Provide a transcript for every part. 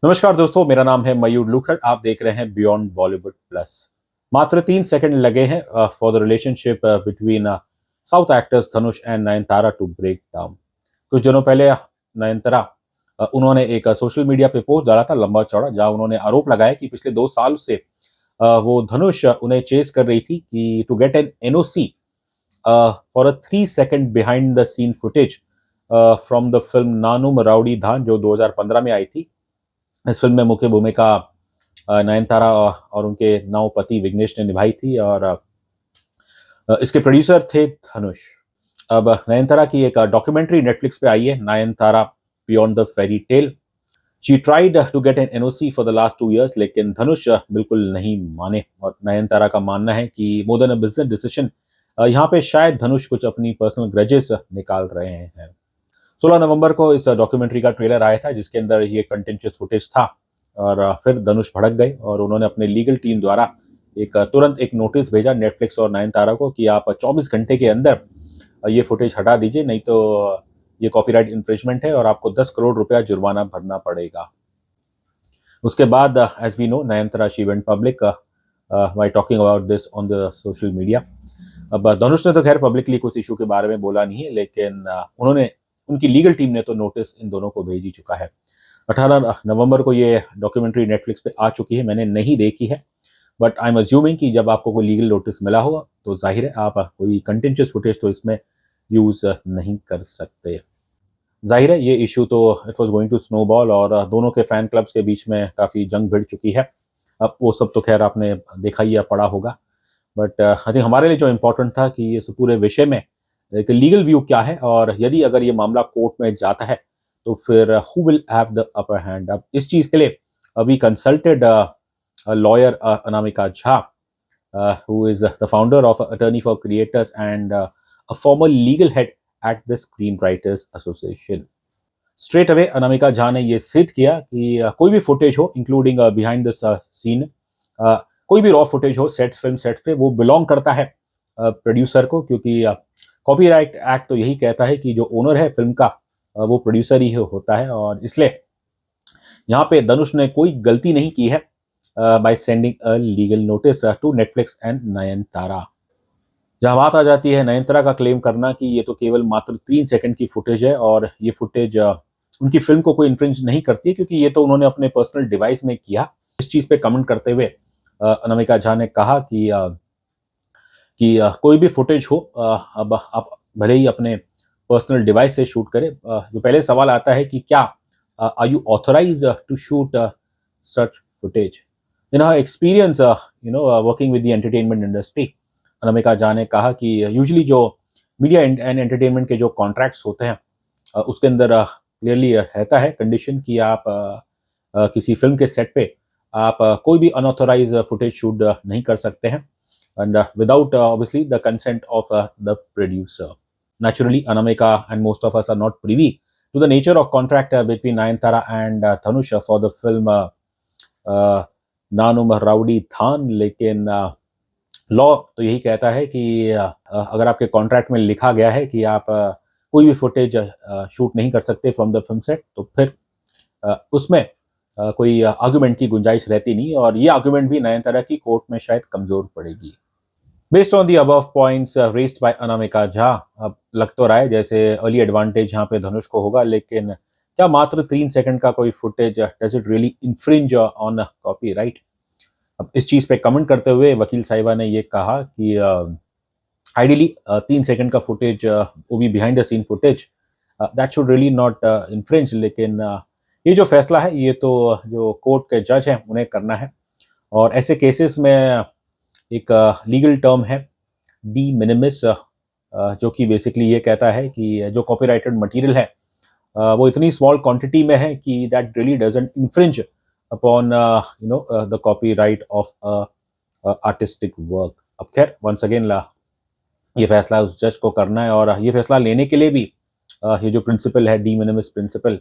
नमस्कार दोस्तों, मेरा नाम है मयूर लुखड़। आप देख रहे हैं बियॉन्ड बॉलीवुड प्लस। मात्र 3 सेकंड लगे हैं for the relationship between South actors Dhanush and Nayanthara to break down. कुछ दिनों पहले नयनतारा उन्होंने एक सोशल मीडिया पे पोस्ट डाला था लंबा चौड़ा, जहां उन्होंने आरोप लगाया कि पिछले 2 साल से वो धनुष उन्हें चेस कर रही थी कि to get an NOC for a 3 second behind the scene footage from the film Naanum Rowdy Dhaan, जो 2015 में आई थी। इस फिल्म में मुख्य भूमिका नयनतारा और उनके नव पति विघ्नेश ने निभाई थी, और इसके प्रोड्यूसर थे धनुष। अब नयनतारा की एक डॉक्यूमेंट्री नेटफ्लिक्स पे आई है, Nayanthara beyond the fairy tale. She tried to get an NOC for the last 2 years, लेकिन धनुष बिल्कुल नहीं माने। और नयनतारा का मानना है कि more than a business decision, यहाँ पे शायद धनुष कुछ अपनी पर्सनल ग्रजेस निकाल रहे हैं। 16 नवंबर को इस डॉक्यूमेंट्री का ट्रेलर आया था, जिसके अंदर ये कंटेंशियस फुटेज था। और फिर धनुष भड़क गए और उन्होंने अपने लीगल टीम द्वारा तुरंत एक नोटिस भेजा नेटफ्लिक्स और नयनतारा को कि आप 24 घंटे के अंदर ये फुटेज हटा दीजिए, नहीं तो ये कॉपीराइट इन्फ्रिंजमेंट है और आपको 10 करोड़ रुपया जुर्माना भरना पड़ेगा। उसके बाद as we know, Nayanthara she went public by talking about this on the social media. अब धनुष ने तो खैर पब्लिकली कुछ इशू के बारे में बोला नहीं है, लेकिन उन्होंने उनकी लीगल टीम ने तो नोटिस इन दोनों को भेज ही चुका है। 18 नवंबर को ये डॉक्यूमेंट्री नेटफ्लिक्स पे आ चुकी है। मैंने नहीं देखी है, बट आई एम अज्यूमिंग कि जब आपको कोई लीगल नोटिस मिला होगा तो जाहिर है आप कोई कंटेंशियस फुटेज तो इसमें यूज नहीं कर सकते। जाहिर है ये इशू तो it was going to snowball, और दोनों के फैन क्लब्स के बीच में काफ़ी जंग भिड़ चुकी है। अब वो सब तो खैर आपने देखा ही या पढ़ा होगा, बट आई थिंक हमारे लिए जो इम्पोर्टेंट था कि इस पूरे विषय में एक लीगल व्यू क्या है, और यदि अगर ये मामला कोर्ट में जाता है तो फिर who will have the upper hand. अब इस चीज़ के लिए we consulted lawyer Anamika Jha, who is the founder of Attorney for Creators and a former legal head at the Screenwriters Association. Straight away Anamika Jha ने ये सिद्ध किया कि कोई भी फुटेज हो, इंक्लूडिंग बिहाइंड द सीन, कोई भी रॉ फुटेज हो फिल्म सेट्स पे, वो बिलोंग करता है प्रोड्यूसर को, क्योंकि कॉपीराइट एक्ट तो यही कहता है कि जो ओनर है फिल्म का वो प्रोड्यूसर ही होता है। और इसलिए यहाँ पे धनुष ने कोई गलती नहीं की है by sending a legal notice to Netflix and Nayanthara. जहाँ बात आ जाती है नयनतारा का क्लेम करना कि ये तो केवल मात्र 3 सेकंड की फुटेज है, और ये फुटेज उनकी फिल्म को कोई इन्फ्रिंज नहीं करती है, क्योंकि ये तो उन्होंने अपने पर्सनल डिवाइस में किया। इस चीज़ पे कमेंट करते हुए अनामिका झा ने कहा कि कोई भी फुटेज हो, अब आप भले ही अपने पर्सनल डिवाइस से शूट करें, जो पहले सवाल आता है कि क्या are you authorise to shoot such footage. In her experience working with the entertainment industry, Anamika Jha ने कहा कि यूजुअली जो मीडिया एंड एंटरटेनमेंट के जो कॉन्ट्रैक्ट्स होते हैं उसके अंदर क्लियरली रहता है कंडीशन कि आप किसी फिल्म के सेट पे आप कोई भी अनऑथोराइज फुटेज शूट नहीं कर सकते हैं, and without obviously the consent of the producer. Naturally, Anamika and most of us are not privy to the nature of contract between Nayantara and Dhanush for the film Nanu Rowdy Than, लेकिन law तो यही कहता है कि अगर आपके contract में लिखा गया है कि आप कोई भी फुटेज शूट नहीं कर सकते फ्रॉम द फिल्म सेट, तो फिर उसमें कोई आर्गुमेंट की गुंजाइश रहती नहीं, और ये आर्गुमेंट भी नयनतारा की कोर्ट में शायद कमजोर पड़ेगी। Based on the above points raised bye Anamika Jha, अब लग तो रहा है जैसे अर्ली एडवांटेज यहाँ पे धनुष को होगा, लेकिन क्या मात्र 3 सेकंड का कोई footage does it really infringe on copyright. अब इस चीज़ पे कमेंट करते हुए वकील साहिबा ने ये कहा कि आइडियली 3 सेकंड का फुटेज, वो भी behind the scene footage, that should really not infringe. लेकिन ये जो फैसला है ये तो जो कोर्ट के जज हैं उन्हें करना है, और ऐसे केसेस में एक लीगल टर्म है डी मिनिमिस, जो कि बेसिकली ये कहता है कि जो कॉपीराइटेड मटेरियल है वो इतनी स्मॉल क्वांटिटी में है कि that really doesn't infringe upon the copyright of artistic work. अब खैर वंस अगेन ये फैसला उस जज को करना है, और ये फैसला लेने के लिए भी ये जो प्रिंसिपल है de minimis principle,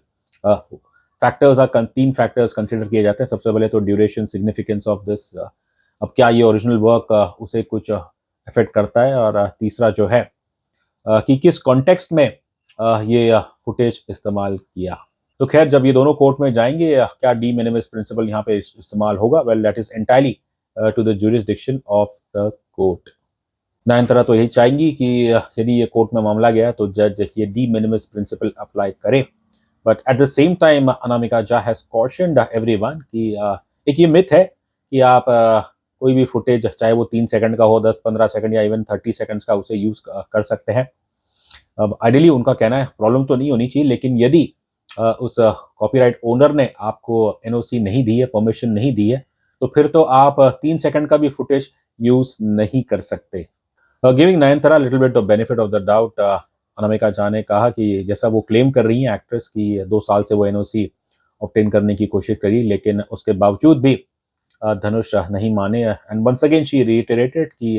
factors 3 factors consider किए जाते हैं। सबसे पहले तो ड्यूरेशन, सिग्निफिकेंस ऑफ दिस, अब क्या ये ओरिजिनल वर्क उसे कुछ अफेक्ट करता है, और तीसरा जो है कि किस कॉन्टेक्स्ट में ये फुटेज इस्तेमाल किया। तो खैर जब ये दोनों कोर्ट में जाएंगे क्या डी मिनिमिस प्रिंसिपल यहाँ पे इस्तेमाल होगा? Well that is entirely to the jurisdiction of the court. Nayanthara तो यही चाहेंगी कि यदि ये कोर्ट में मामला गया तो जज ये डी मिनिमिस प्रिंसिपल अप्लाई करे। But at the same time Anamika Jha has cautioned everyone कि एक ये मिथ है कि आप कोई भी फुटेज चाहे वो 3 सेकंड का हो, 10-15 सेकंड या इवन 30 सेकंड्स का, उसे यूज कर सकते हैं। अब आइडियली उनका कहना है प्रॉब्लम तो नहीं होनी चाहिए, लेकिन यदि उस कॉपीराइट ओनर ने आपको एनओसी नहीं दी है, परमिशन नहीं दी है, तो फिर तो आप 3 सेकंड का भी फुटेज यूज नहीं कर सकते। Giving Nayanthara little bit of benefit of the doubt, Anamika Jha ने कहा कि जैसा वो क्लेम कर रही हैं एक्ट्रेस की 2 साल से वो एनओसी ऑब्टेन करने की कोशिश करी, लेकिन उसके बावजूद भी धनुष नहीं माने। एंड वंस अगेन शी रिइटरेटेड कि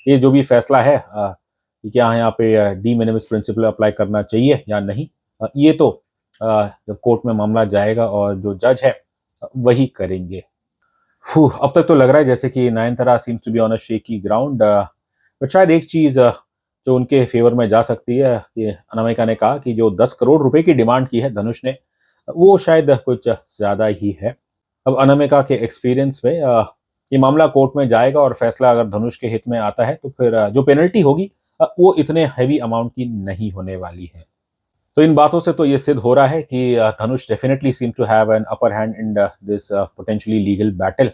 ये जो भी फैसला है कि क्या यहाँ पे डी मिनिमिस प्रिंसिपल अप्लाई करना चाहिए या नहीं, ये तो जब कोर्ट में मामला जाएगा और जो जज है वही करेंगे। अब तक तो लग रहा है जैसे कि Nayanthara seems to be on a shaky ground, but शायद एक चीज जो उनके फेवर में जा सकती है कि अनामिका ने कहा कि जो 10 करोड़ रुपए की डिमांड की है धनुष ने, वो शायद कुछ ज्यादा ही है। अब अनामिका के एक्सपीरियंस में ये मामला कोर्ट में जाएगा और फैसला अगर धनुष के हित में आता है तो फिर जो पेनल्टी होगी वो इतने हैवी अमाउंट की नहीं होने वाली है। तो इन बातों से तो ये सिद्ध हो रहा है कि Dhanush definitely seem to have an upper hand in this potentially legal battle.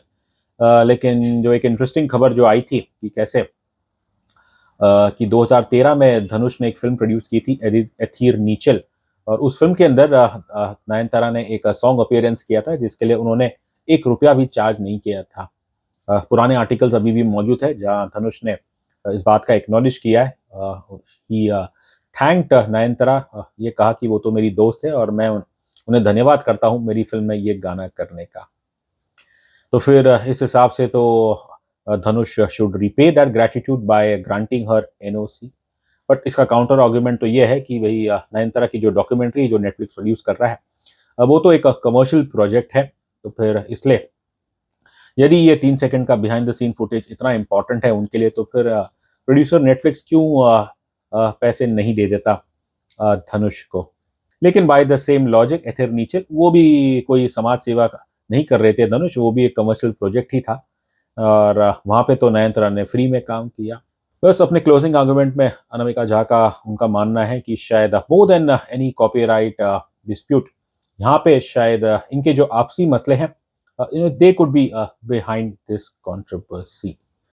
लेकिन जो एक इंटरेस्टिंग खबर जो आई थी कि कैसे कि 2013 में धनुष ने एक फिल्म प्रोड्यूस की थी एथीर नीचल, और उस फिल्म के अंदर नयनतारा ने एक सॉन्ग अपीयरेंस किया था जिसके लिए उन्होंने 1 रुपया भी चार्ज नहीं किया था। पुराने आर्टिकल्स अभी भी मौजूद है जहां धनुष ने इस बात का एक्नॉलेज किया है। ही थैंक्ड नयनतारा, ये कहा कि वो तो मेरी दोस्त है और मैं उन्हें धन्यवाद करता हूँ मेरी फिल्म में ये गाना करने का। तो फिर इस हिसाब से तो Dhanush should repay that gratitude by granting her NOC. But इसका काउंटर आर्गुमेंट तो ये है कि भाई नयनतारा की जो डॉक्यूमेंट्री जो नेटफ्लिक्स प्रोड्यूस कर रहा है वो तो एक कमर्शियल प्रोजेक्ट है, तो फिर इसलिए यदि ये 3 सेकंड का बिहाइंड द सीन फुटेज इतना इंपॉर्टेंट है उनके लिए, तो फिर प्रोड्यूसर नेटफ्लिक्स क्यों पैसे नहीं दे देता धनुष को। लेकिन बाय द सेम लॉजिक एथिर नीचल वो भी कोई समाज सेवा नहीं कर रहे थे धनुष, वो भी एक कमर्शियल प्रोजेक्ट ही था और वहां पे तो नयनतारा ने फ्री में काम किया। बस अपने क्लोजिंग आर्गुमेंट में अनामिका झा का उनका मानना है कि शायद more than any copyright dispute, यहाँ पे शायद इनके जो आपसी मसले हैं, they could be behind this controversy.